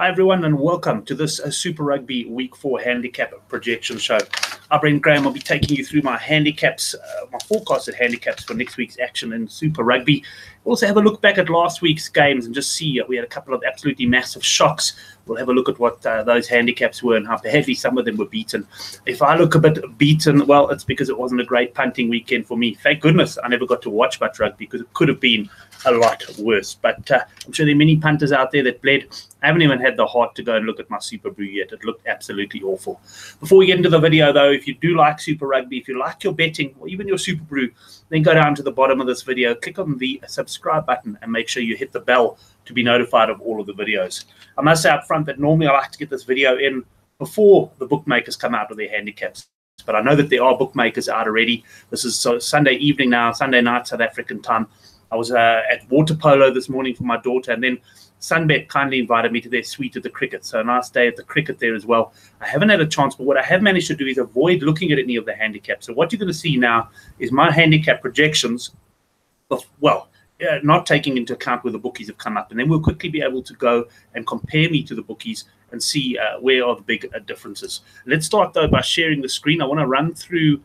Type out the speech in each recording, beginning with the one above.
Hi everyone and welcome to this Super Rugby Week 4 Handicap Projection Show. I'm Brent Graham. I'll be taking you through my handicaps, my forecasted handicaps for next week's action in Super Rugby. We'll also have a look back at last week's games and just see we had a couple of absolutely massive shocks. We'll have a look at what those handicaps were and how badly some of them were beaten. If I look a bit beaten, well, it's because it wasn't a great punting weekend for me. Thank goodness I never got to watch much rugby because it could have been a lot worse. But I'm sure there are many punters out there that bled. I haven't even had the heart to go and look at my Super Brew yet. It looked absolutely awful. Before we get into the video, though, if you do like Super Rugby, if you like your betting or even your Super Brew, then go down to the bottom of this video, click on the subscribe button, and make sure you hit the bell to be notified of all of the videos. I must say up front that normally I like to get this video in before the bookmakers come out with their handicaps. But I know that there are bookmakers out already. This is Sunday evening now, Sunday night, South African time. I was at water polo this morning for my daughter, and then Sunbet kindly invited me to their suite at the cricket. So a nice day at the cricket there as well. I haven't had a chance, but what I have managed to do is avoid looking at any of the handicaps. So what you're going to see now is my handicap projections, not taking into account where the bookies have come up. And then we'll quickly be able to go and compare me to the bookies and see where are the big differences. Let's start, though, by sharing the screen. I want to run through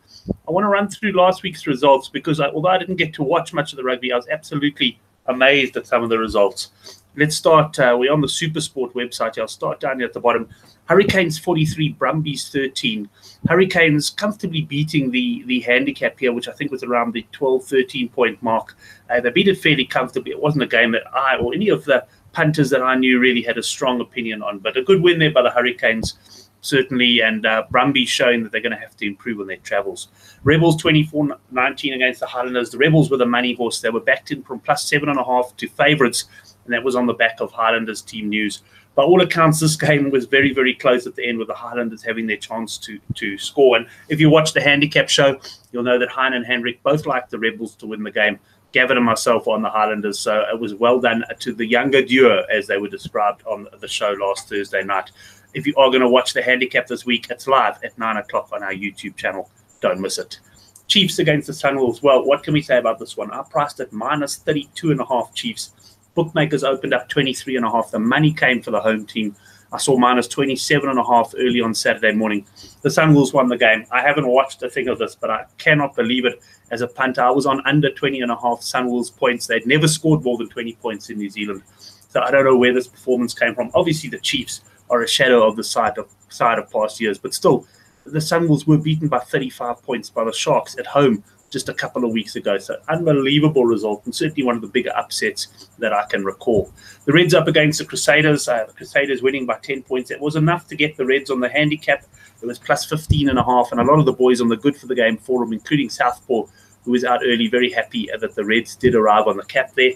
last week's results because although I didn't get to watch much of the rugby, I was absolutely amazed at some of the results. Let's start. We're on the SuperSport website. I'll start down here at the bottom. Hurricanes 43, Brumbies 13. Hurricanes comfortably beating the handicap here, which I think was around the 12, 13-point mark. They beat it fairly comfortably. It wasn't a game that I or any of the punters that I knew really had a strong opinion on. But a good win there by the Hurricanes, certainly, and Brumbies showing that they're going to have to improve on their travels. Rebels 24-19 against the Highlanders. The Rebels were the money horse. They were backed in from plus 7.5 to favourites, and that was on the back of Highlanders team news. By all accounts, this game was very, very close at the end with the Highlanders having their chance to score. And if you watch the handicap show, you'll know that Hein and Hendrik both liked the Rebels to win the game. Gavin and myself on the Highlanders, so it was well done to the younger duo, as they were described on the show last Thursday night. If you are going to watch the handicap this week, it's live at 9 o'clock on our YouTube channel. Don't miss it. Chiefs against the Sunwolves. Well, what can we say about this one? I priced at minus 32.5 Chiefs. Bookmakers opened up 23.5. The money came for the home team. I saw minus 27.5 early on Saturday morning. The Sunwolves won the game. I haven't watched a thing of this, but I cannot believe it. As a punter, I was on under 20.5 Sunwolves points. They'd never scored more than 20 points in New Zealand. So I don't know where this performance came from. Obviously, the Chiefs are a shadow of the side of past years, but still, the Sunwolves were beaten by 35 points by the Sharks at home just a couple of weeks ago. So unbelievable result, and certainly one of the bigger upsets that I can recall. The Reds up against the Crusaders. The Crusaders winning by 10 points. It was enough to get the Reds on the handicap. It was plus 15.5, and a lot of the boys on the Good for the Game forum, including Southpaw, who was out early, very happy that the Reds did arrive on the cap there.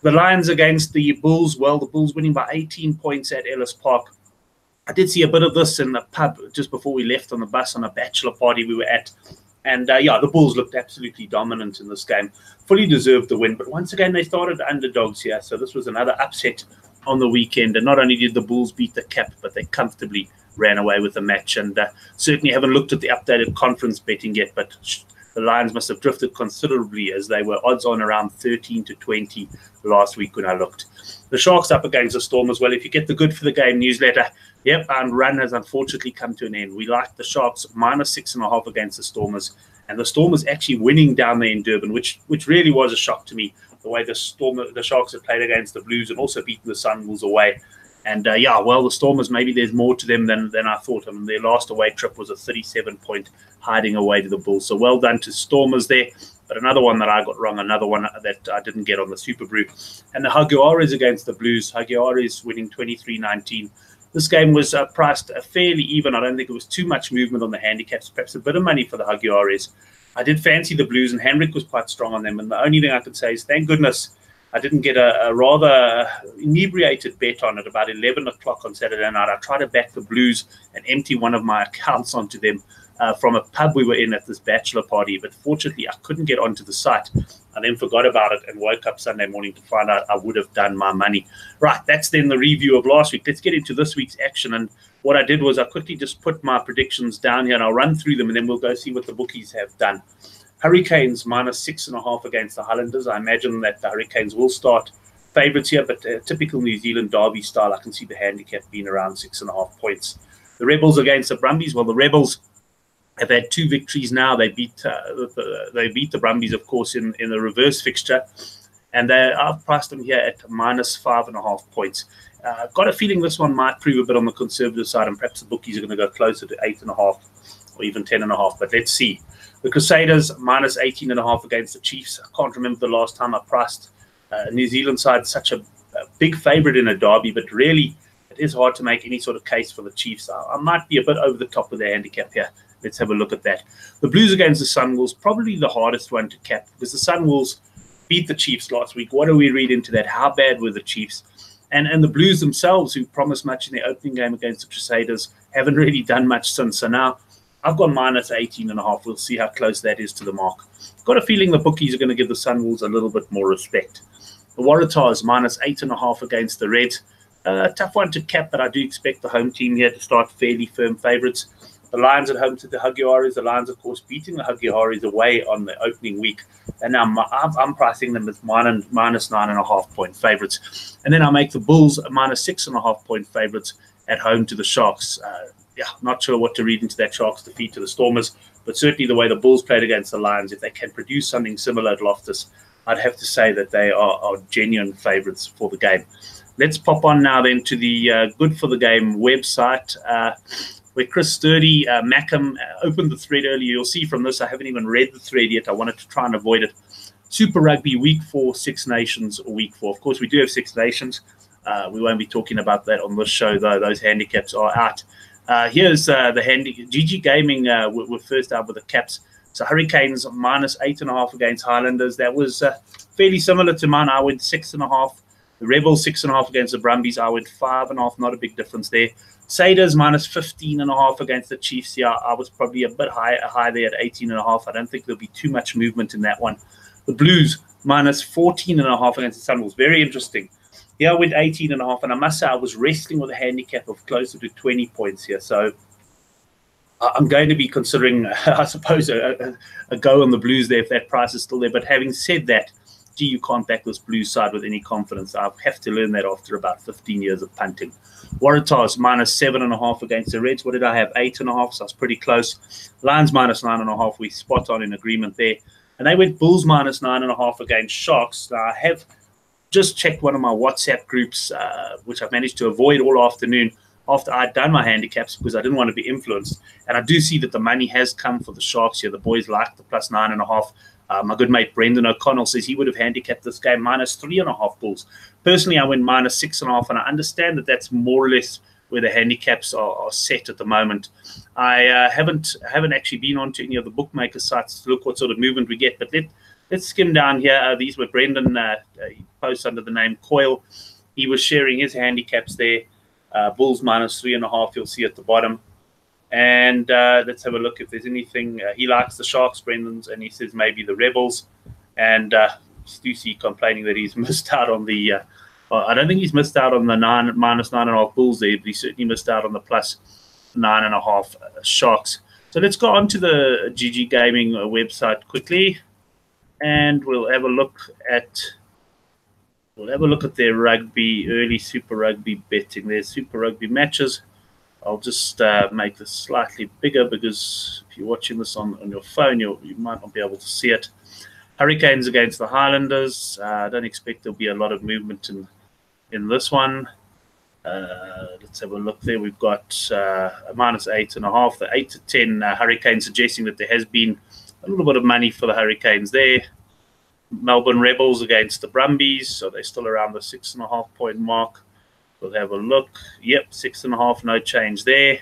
The Lions against the Bulls. Well, the Bulls winning by 18 points at Ellis Park. I did see a bit of this in the pub just before we left on the bus on a bachelor party we were at. And, the Bulls looked absolutely dominant in this game. Fully deserved the win. But once again, they started underdogs here. So this was another upset on the weekend. And not only did the Bulls beat the cap, but they comfortably ran away with the match. And certainly haven't looked at the updated conference betting yet. But the Lions must have drifted considerably, as they were odds on around 13 to 20 last week when I looked. The Sharks up against the Storm as well. If you get the Good for the Game newsletter, yep, and run has unfortunately come to an end. We like the Sharks minus 6.5 against the Stormers, and the Stormers actually winning down there in Durban, which really was a shock to me, the way the Sharks have played against the Blues and also beaten the Sunwolves away. And the Stormers, maybe there's more to them than I thought. I mean, their last away trip was a 37-point hiding away to the Bulls. So well done to Stormers there. But another one that I got wrong, another one that I didn't get on the Super Brew. And the Jaguares against the Blues. Jaguares winning 23-19. This game was priced fairly even. I don't think it was too much movement on the handicaps. Perhaps a bit of money for the Jaguares. I did fancy the Blues, and Hendrik was quite strong on them. And the only thing I could say is, thank goodness I didn't get a rather inebriated bet on it about 11 o'clock on Saturday night. I tried to back the Blues and empty one of my accounts onto them from a pub we were in at this bachelor party. But fortunately, I couldn't get onto the site. I then forgot about it and woke up Sunday morning to find out I would have done my money. Right, that's then the review of last week. Let's get into this week's action. And what I did was I quickly just put my predictions down here, and I'll run through them, and then we'll go see what the bookies have done. Hurricanes minus 6.5 against the Highlanders. I imagine that the Hurricanes will start favourites here, but typical New Zealand derby style. I can see the handicap being around 6.5 points. The Rebels against the Brumbies. Well, the Rebels have had 2 victories now. They beat the Brumbies, of course, in the reverse fixture, and I've priced them here at -5.5 points. Got a feeling this one might prove a bit on the conservative side, and perhaps the bookies are going to go closer to 8.5 or even 10.5. But let's see. The Crusaders -18.5 against the Chiefs. I can't remember the last time I priced New Zealand side such a big favourite in a derby, but really it is hard to make any sort of case for the Chiefs. I might be a bit over the top with their handicap here. Let's have a look at that. The Blues against the Sunwolves, probably the hardest one to cap, because the Sunwolves beat the Chiefs last week. What do we read into that? How bad were the Chiefs? And the Blues themselves, who promised much in their opening game against the Crusaders, haven't really done much since. So now I've gone -18.5. We'll see how close that is to the mark. Got a feeling the bookies are going to give the Sunwolves a little bit more respect. The Waratahs -8.5 against the Reds. Tough one to cap, but I do expect the home team here to start fairly firm favourites. The Lions at home to the Huggiaris. The Lions, of course, beating the Huggiaris away on the opening week. And now I'm pricing them as -9.5 point favourites. And then I'll make the Bulls -6.5 point favourites at home to the Sharks. Not sure what to read into that Sharks defeat to the Stormers, but certainly the way the Bulls played against the Lions, if they can produce something similar at Loftus, I'd have to say that they are genuine favourites for the game. Let's pop on now then to the Goodforthegame website, where Chris Sturdy, Mackham, opened the thread earlier. You'll see from this, I haven't even read the thread yet. I wanted to try and avoid it. Super Rugby Week 4, Six Nations Week 4. Of course, we do have Six Nations. We won't be talking about that on this show, though. Those handicaps are out. Here's the GG Gaming. We're first out with the caps. So Hurricanes -8.5 against Highlanders. That was fairly similar to mine. I went 6.5. The Rebels 6.5 against the Brumbies. I went 5.5. Not a big difference there. Saders -15.5 against the Chiefs. Yeah, I was probably a bit high there at 18.5. I don't think there'll be too much movement in that one. The Blues -14.5 against the Sunwolves. Very interesting. Yeah, I went 18.5, and I must say I was wrestling with a handicap of closer to 20 points here. So I'm going to be considering, I suppose, a go on the Blues there if that price is still there. But having said that, you can't back this Blues side with any confidence. I have to learn that after about 15 years of punting. Waratahs -7.5 against the Reds. What did I have? 8.5, so I was pretty close. Lions -9.5. We spot on in agreement there. And they went Bulls -9.5 against Sharks. Now, I have just checked one of my WhatsApp groups, which I've managed to avoid all afternoon after I'd done my handicaps because I didn't want to be influenced. And I do see that the money has come for the Sharks here. The boys like the +9.5. My good mate Brendan O'Connell says he would have handicapped this game -3.5 Bulls. Personally, I went -6.5, and I understand that that's more or less where the handicaps are set at the moment. I haven't actually been onto any of the bookmaker sites to look what sort of movement we get, but let's skim down here. These were Brendan. He posts under the name Coyle. He was sharing his handicaps there. Bulls -3.5. You'll see at the bottom. And let's have a look if there's anything. He likes the Sharks, Brendan's, and he says maybe the Rebels. And Stussy complaining that he's missed out on the. I don't think he's missed out on the -9.5 Bulls there, but he certainly missed out on the +9.5 Sharks. So let's go on to the GG Gaming website quickly, and we'll have a look at their rugby, early Super Rugby betting. There's Super Rugby matches. I'll just make this slightly bigger because if you're watching this on your phone, you might not be able to see it. Hurricanes against the Highlanders. I don't expect there'll be a lot of movement in this one. Let's have a look there. We've got a -8.5. The 8 to 10 Hurricanes, suggesting that there has been a little bit of money for the Hurricanes there. Melbourne Rebels against the Brumbies. So they're still around the 6.5 point mark. We'll have a look. Yep, 6.5, no change there.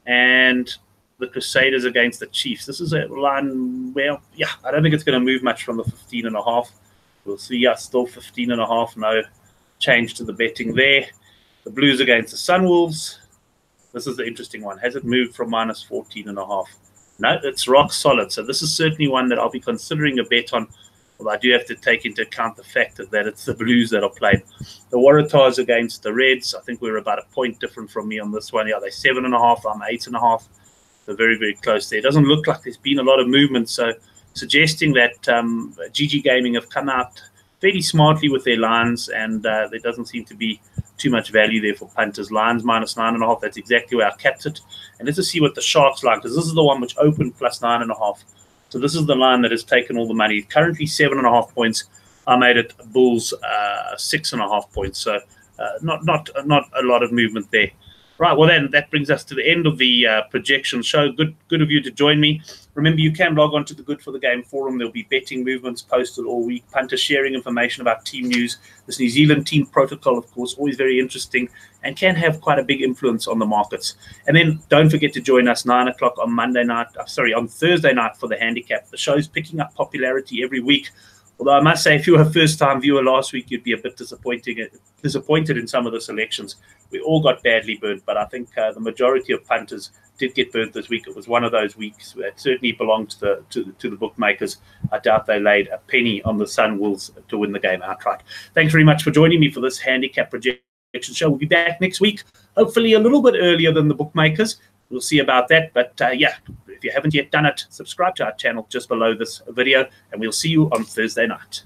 And the Crusaders against the Chiefs. This is a line where, I don't think it's going to move much from the 15.5. We'll see, still 15.5, no change to the betting there. The Blues against the Sunwolves. This is the interesting one. Has it moved from -14.5? No, it's rock solid. So this is certainly one that I'll be considering a bet on. Well, I do have to take into account the fact that it's the Blues that are playing. The Waratahs against the Reds. I think we're about a point different from me on this one. Yeah, they're 7.5. I'm 8.5. They're very, very close there. It doesn't look like there's been a lot of movement. So suggesting that GG Gaming have come out fairly smartly with their lines, and there doesn't seem to be too much value there for punters. Lions -9.5. That's exactly where I capped it. And let's just see what the Sharks line, because this is the one which opened +9.5. So this is the line that has taken all the money. Currently 7.5 points. I made it Bulls 6.5 points. So not a lot of movement there. Right, well then that brings us to the end of the projection show. Good of you to join me. Remember, you can log on to the Good for the Game forum. There'll be betting movements posted all week, punters sharing information about team news. This New Zealand team protocol, of course, always very interesting and can have quite a big influence on the markets. And then don't forget to join us 9 o'clock on on Thursday night for the Handicap. The show's picking up popularity every week. Although I must say, if you were a first-time viewer last week, you'd be a bit disappointed in some of the selections. We all got badly burnt, but I think the majority of punters did get burnt this week. It was one of those weeks that certainly belonged to the bookmakers. I doubt they laid a penny on the Sunwolves to win the game outright. Thanks very much for joining me for this handicap projection show. We'll be back next week, hopefully a little bit earlier than the bookmakers. We'll see about that. But yeah, if you haven't yet done it, subscribe to our channel just below this video, and we'll see you on Thursday night.